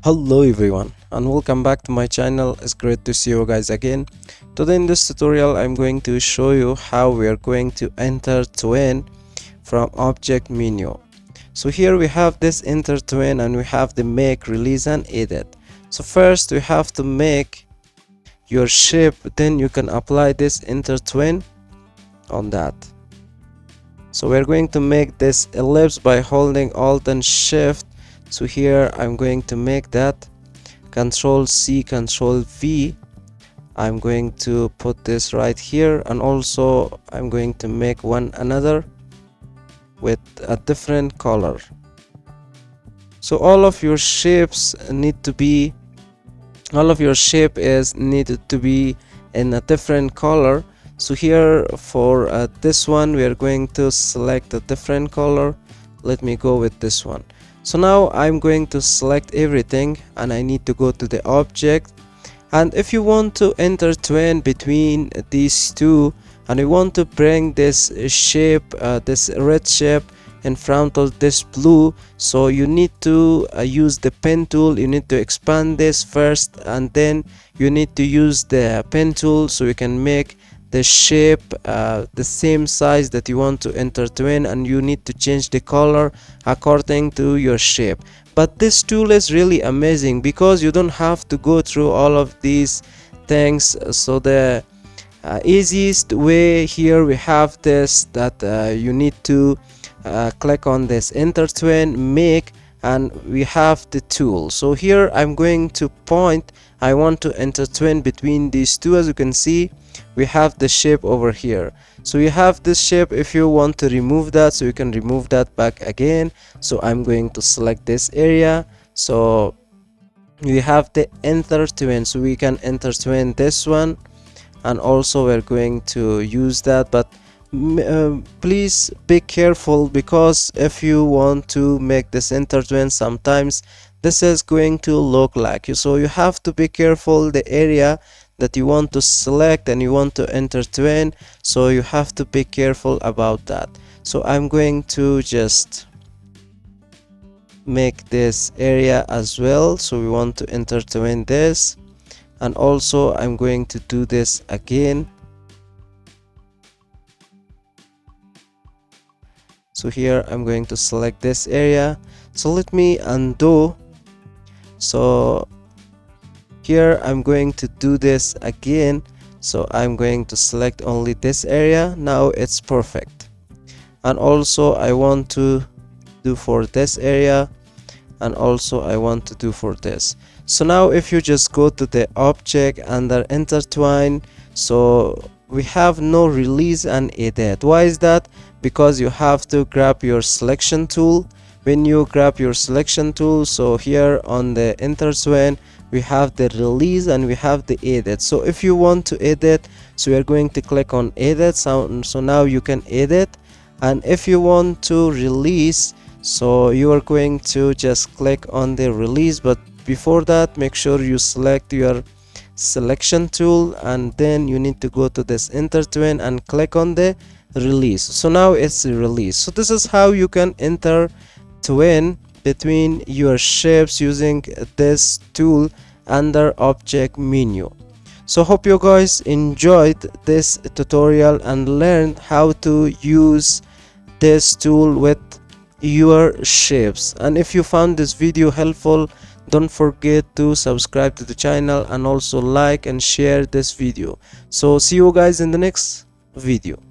Hello everyone and welcome back to my channel. It's great to see you guys again. Today in this tutorial I'm going to show you how we are going to enter twin from object menu. So here we have this enter twin and we have the make, release and edit. So first we have to make your shape, then you can apply this enter twin on that. So we're going to make this ellipse by holding alt and shift. So here I'm going to make that Control C, Control V. I'm going to put this right here, and also I'm going to make another with a different color. So all of your shapes need to be, all of your shape is needed to be in a different color. So here for this one we are going to select a different color. Let me go with this one. So now I'm going to select everything and I need to go to the object, and if you want to intertwine between these two and you want to bring this shape, this red shape in front of this blue, so you need to use the pen tool. You need to expand this first and then you need to use the pen tool so you can make the shape the same size that you want to intertwine, and you need to change the color according to your shape. But this tool is really amazing because you don't have to go through all of these things. So the easiest way here we have this, that you need to click on this intertwine, make, and we have the tool. So here I'm going to point, I want to intertwine between these two. As you can see, we have the shape over here. So you have this shape. If you want to remove that, so you can remove that back again. So I'm going to select this area. So we have the intertwine, so we can intertwine this one, and also we're going to use that. But please be careful, because if you want to make this intertwine, sometimes this is going to look like you. So you have to be careful the area that you want to select and you want to intertwine, so you have to be careful about that. So I'm going to just make this area as well. So we want to intertwine this, and also I'm going to do this again. So here I'm going to select this area. So let me undo. So here I'm going to do this again. So I'm going to select only this area. Now it's perfect. And also I want to do for this area, and also I want to do for this. So now if you just go to the object under intertwine, so we have no release and edit. Why is that? Because you have to grab your selection tool. When you grab your selection tool, so here on the intertwine we have the release and we have the edit. So if you want to edit, so we are going to click on edit. So now you can edit. And if you want to release, so you are going to just click on the release. But before that, make sure you select your selection tool, and then you need to go to this intertwine and click on the release. So now it's a release. So this is how you can intertwine between your shapes using this tool under object menu. So hope you guys enjoyed this tutorial and learned how to use this tool with your shapes. And if you found this video helpful, don't forget to subscribe to the channel and also like and share this video. So see you guys in the next video.